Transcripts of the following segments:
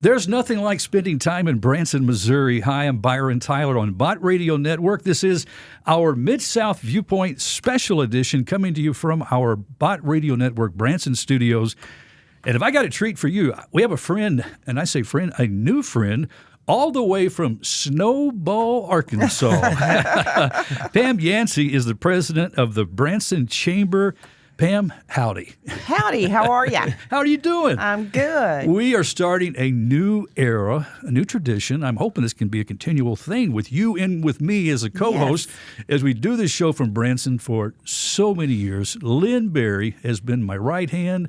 There's nothing like spending time in Branson, Missouri. Hi, I'm Byron Tyler on Bot Radio Network. This is our Mid-South Viewpoint Special Edition coming to you from our Bot Radio Network Branson studios. And if I got a treat for you, we have a friend, and I say friend, a new friend, all the way from Snowball, Arkansas. Pam Yancey is the president of the Branson Chamber. Pam, howdy. Howdy, how are you? How are you doing? I'm good. We are starting a new era, a new tradition. I'm hoping this can be a continual thing with you and with me as a co-host as we do this show from Branson for so many years. Lynn Berry has been my right hand,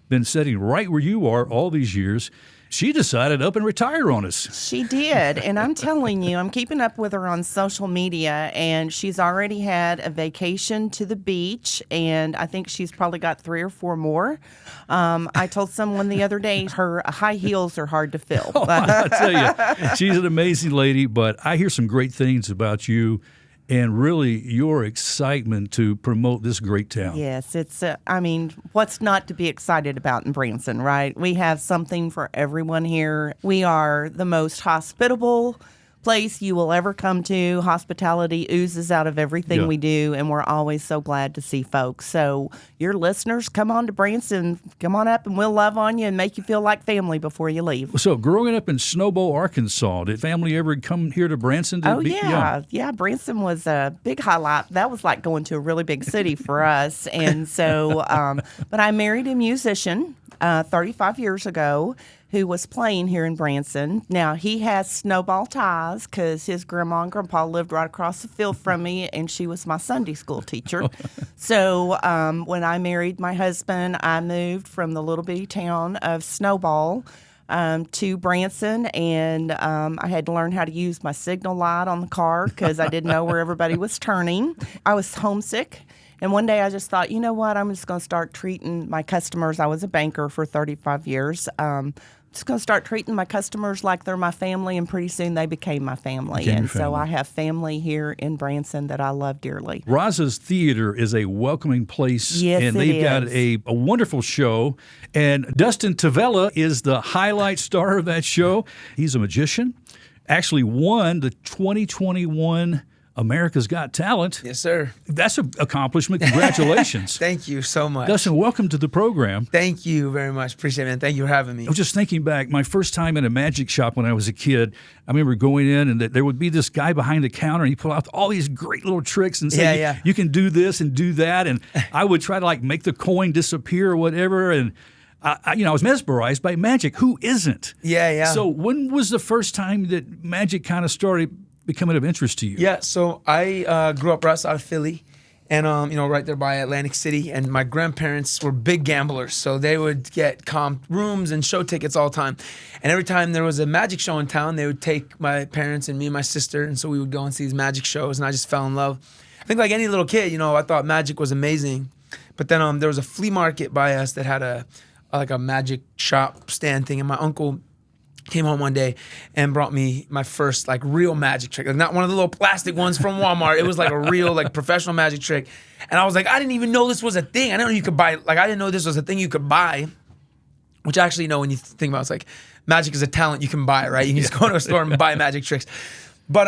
been sitting right where you are all these years. She decided up and retire on us. She did, and I'm telling you, I'm keeping up with her on social media, and she's already had a vacation to the beach, and I think she's probably got 3 or 4 more. I told someone the other day her high heels are hard to fill. I tell you, she's an amazing lady, but I hear some great things about you and really your excitement to promote this great town. Yes, it's, what's not to be excited about in Branson, right? We have something for everyone here. We are the most hospitable place you will ever come to. Hospitality oozes out of everything we do, and we're always so glad to see folks. So your listeners, come on to Branson, come on up, and we'll love on you and make you feel like family before you leave. So growing up in Snowball, Arkansas, did family ever come here to Branson? Yeah. Branson was a big highlight. That was like going to a really big city for us. And so, but I married a musician 35 years ago who was playing here in Branson. Now, he has Snowball ties because his grandma and grandpa lived right across the field from me, and she was my Sunday school teacher. So when I married my husband, I moved from the little bitty town of Snowball to Branson, and I had to learn how to use my signal light on the car because I didn't know where everybody was turning. I was homesick. And one day I just thought, you know what, I'm just going to start treating my customers. I was a banker for 35 years. Just going to start treating my customers like they're my family, and pretty soon they became my family. So I have family here in Branson that I love dearly. Raza's Theater is a welcoming place, yes, and they've got a wonderful show. And Dustin Tavella is the highlight star of that show. He's a magician, actually won the 2021 America's Got Talent. Yes, sir. That's an accomplishment. Congratulations. Thank you so much. Dustin, welcome to the program. Thank you very much. Appreciate it, man. Thank you for having me. I was just thinking back, my first time in a magic shop when I was a kid, I remember going in and there would be this guy behind the counter and he pulled out all these great little tricks and say, you can do this and do that. And I would try to make the coin disappear or whatever. And I was mesmerized by magic. Who isn't? Yeah. So when was the first time that magic kind of started becoming of interest to you? Yeah, so I grew up right outside of Philly, and right there by Atlantic City. And my grandparents were big gamblers, so they would get comp rooms and show tickets all the time. And every time there was a magic show in town, they would take my parents and me and my sister, and so we would go and see these magic shows. And I just fell in love. I think like any little kid, I thought magic was amazing. But then there was a flea market by us that had a magic shop stand thing, and my uncle came home one day and brought me my first real magic trick. Not one of the little plastic ones from Walmart. It was a real professional magic trick. And I was like, I didn't even know this was a thing. I didn't know you could buy, I didn't know this was a thing you could buy. Which actually, when you think about it, it's magic is a talent you can buy, right? You can just go to a store and buy magic tricks. But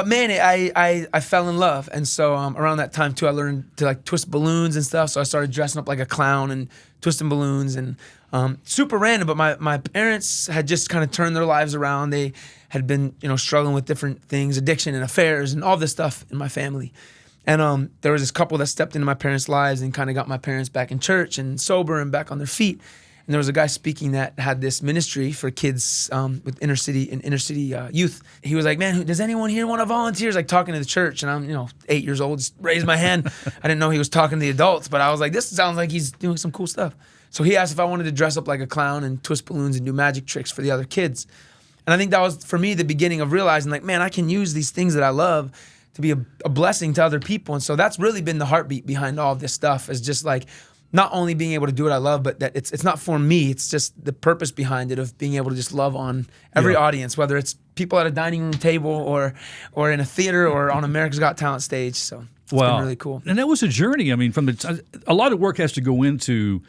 man, I fell in love. And so around that time too, I learned to twist balloons and stuff. So I started dressing up like a clown and twisting balloons, and super random, but my parents had just kind of turned their lives around. They had been, struggling with different things, addiction and affairs and all this stuff in my family. And there was this couple that stepped into my parents' lives and kind of got my parents back in church and sober and back on their feet. And there was a guy speaking that had this ministry for kids with inner city youth. He was like, man, does anyone here want to volunteer? He's talking to the church, and I'm 8 years old, just raised my hand. I didn't know he was talking to the adults, but I was like, this sounds like he's doing some cool stuff. So he asked if I wanted to dress up like a clown and twist balloons and do magic tricks for the other kids. And I think that was, for me, the beginning of realizing, man, I can use these things that I love to be a blessing to other people. And so that's really been the heartbeat behind all of this stuff, is just not only being able to do what I love, but that it's not for me. It's just the purpose behind it of being able to just love on every audience, whether it's people at a dining room table or in a theater or on America's Got Talent stage. So it's been really cool. And that was a journey. I mean, a lot of work has to go into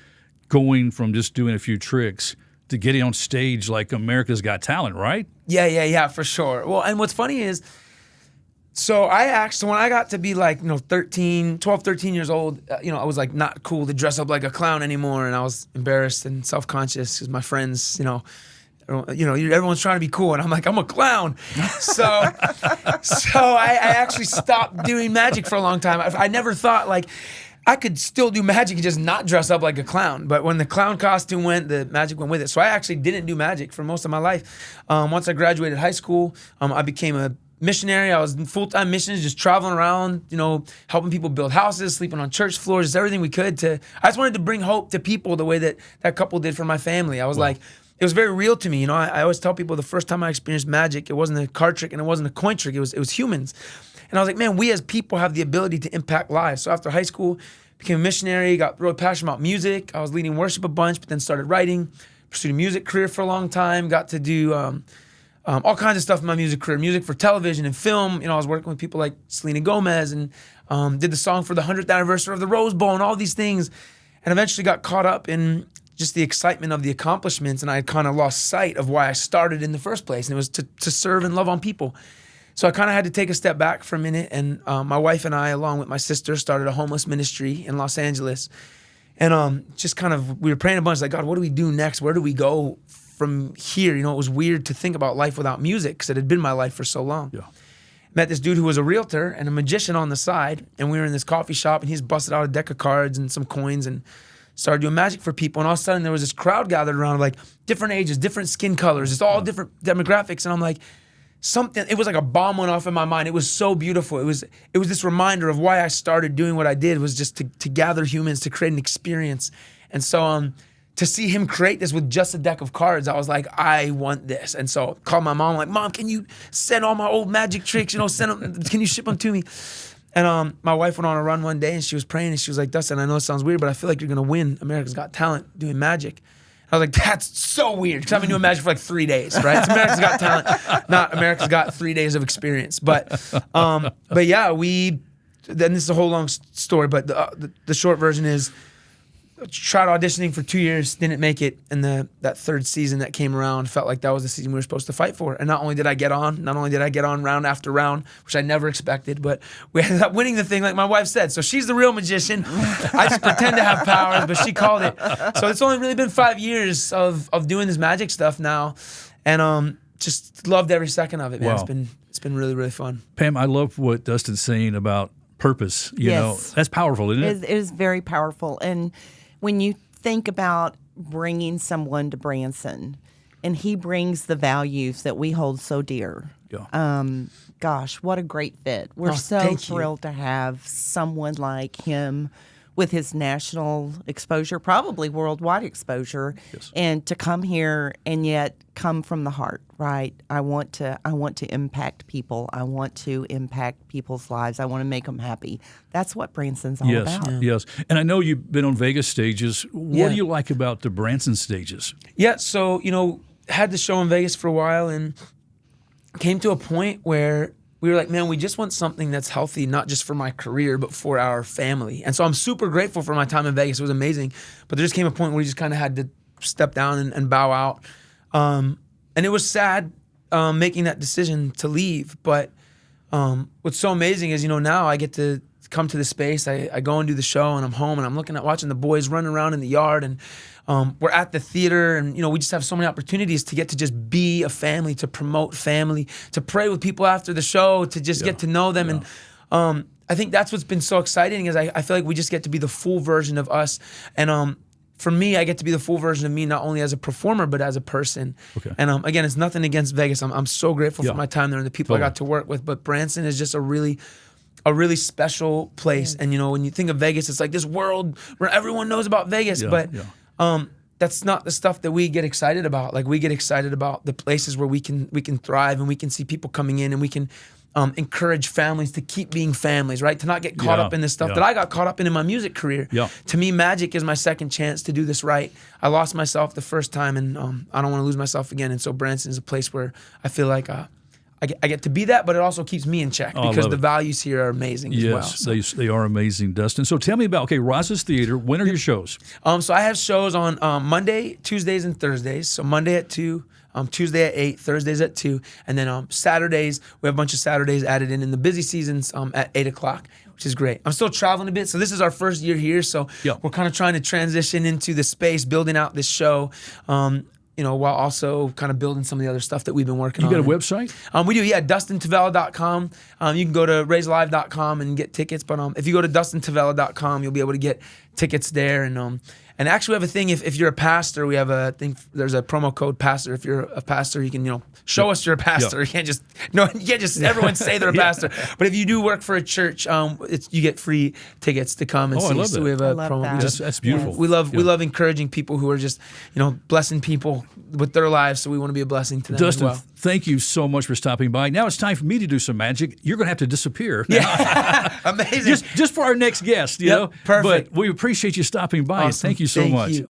going from just doing a few tricks to getting on stage like America's Got Talent, right? Yeah, for sure. Well, and what's funny is, so when I got to be like, 12, 13 years old, I was like not cool to dress up like a clown anymore. And I was embarrassed and self-conscious because my friends, everyone's trying to be cool. And I'm like, I'm a clown. So I actually stopped doing magic for a long time. I never thought like I could still do magic and just not dress up like a clown. But when the clown costume went, the magic went with it. So I actually didn't do magic for most of my life. Once I graduated high school, I became a missionary. I was in full-time missions, just traveling around, helping people build houses, sleeping on church floors, just everything we could I just wanted to bring hope to people the way that couple did for my family. I was like, it was very real to me. I always tell people the first time I experienced magic, it wasn't a card trick and it wasn't a coin trick. It was humans. And I was like, man, we as people have the ability to impact lives. So after high school, became a missionary, got really passionate about music. I was leading worship a bunch, but then started writing, pursued a music career for a long time, got to do all kinds of stuff in my music career, music for television and film. I was working with people like Selena Gomez and did the song for the 100th anniversary of the Rose Bowl and all these things. And eventually got caught up in just the excitement of the accomplishments, and I kind of lost sight of why I started in the first place, and it was to serve and love on people. So I kind of had to take a step back for a minute, and my wife and I, along with my sister, started a homeless ministry in Los Angeles. And just kind of, we were praying a bunch, like, God, what do we do next? Where do we go from here? It was weird to think about life without music because it had been my life for so long. Yeah. Met this dude who was a realtor and a magician on the side, and we were in this coffee shop, and he's busted out a deck of cards and some coins and started doing magic for people. And all of a sudden, there was this crowd gathered around, like different ages, different skin colors, it's all different demographics. And I'm like, it was like a bomb went off in my mind. It was so beautiful. It was this reminder of why I started doing what I did, was just to gather humans, to create an experience. And so to see him create this with just a deck of cards, I was like, I want this. And so I called my mom, like, Mom, can you send all my old magic tricks, send them, can you ship them to me? And my wife went on a run one day and she was praying and she was like, Dustin, I know it sounds weird, but I feel like you're gonna win America's Got Talent doing magic. I was like, that's so weird, because I've been doing magic for like 3 days, right? It's America's Got Talent, not America's Got 3 days of experience. But yeah, then this is a whole long story, but the short version is, tried auditioning for 2 years, didn't make it, and that third season that came around felt like that was the season we were supposed to fight for. And not only did I get on round after round, which I never expected, but we ended up winning the thing, like my wife said. So she's the real magician. I just pretend to have powers, but she called it. So it's only really been 5 years of doing this magic stuff now, and just loved every second of it, man. Wow. It's been really, really fun. Pam, I love what Dustin's saying about purpose. Yes. That's powerful, isn't it? It is very powerful. And when you think about bringing someone to Branson, and he brings the values that we hold so dear. Yeah. Gosh, what a great fit. We're so thank you. thrilled to have someone like him with his national exposure, probably worldwide exposure, Yes. and to come here and yet come from the heart, right? I want to impact people. I want to impact people's lives. I want to make them happy. That's what Branson's all Yes, about. yes. And I know you've been on Vegas stages. What Yeah. do you like about the Branson stages? Yeah, so, had the show in Vegas for a while and came to a point where we were like, man, we just want something that's healthy, not just for my career, but for our family. And so I'm super grateful for my time in Vegas. It was amazing. But there just came a point where we just kind of had to step down and bow out. And it was sad making that decision to leave. But what's so amazing is, now I get to come to the space. I go and do the show, and I'm home, and I'm watching the boys run around in the yard, and we're at the theater, and we just have so many opportunities to get to just be a family, to promote family, to pray with people after the show, to just get to know them. And I think that's what's been so exciting, is I feel like we just get to be the full version of us. And for me, I get to be the full version of me, not only as a performer, but as a person. Okay. And again, it's nothing against Vegas. I'm so grateful Yeah. for my time there and the people I got to work with. But Branson is just a really special place. And when you think of Vegas, it's like this world where everyone knows about Vegas. Yeah, But yeah. that's not the stuff that we get excited about. Like, we get excited about the places where we can thrive, and we can see people coming in, and we can encourage families to keep being families, right? To not get caught Yeah, up in this stuff yeah. that I got caught up in my music career. Yeah. To me, magic is my second chance to do this right. I lost myself the first time, and I don't want to lose myself again. And so Branson is a place where I feel like I get to be that, but it also keeps me in check because the values here are amazing as well. So. Yes, they are amazing, Dustin. So tell me about, Ross's Theater. When are your shows? So I have shows on Monday, Tuesdays, and Thursdays. So Monday at 2, Tuesday at 8, Thursdays at 2, and then Saturdays, we have a bunch of Saturdays added in the busy seasons at 8 o'clock, which is great. I'm still traveling a bit, so this is our first year here, so we're kind of trying to transition into the space, building out this show, while also kind of building some of the other stuff that we've been working on. You got a website? We do, DustinTavella.com. You can go to raiselive.com and get tickets, but if you go to DustinTavella.com, you'll be able to get tickets there, and actually, we have a thing. If you're a pastor, we have a thing. There's a promo code pastor. If you're a pastor, you can show us you're a pastor. You can't just everyone say they're a pastor. But if you do work for a church, you get free tickets to come and see. I love that. So we have a promo. That. That's beautiful. We love encouraging people who are just blessing people with their lives. So we want to be a blessing to them Dustin, as well. thank you so much for stopping by. Now it's time for me to do some magic. You're going to have to disappear. Yeah, amazing. Just for our next guest, you know. Perfect. But we appreciate you stopping by. Awesome. Thank you so much. You.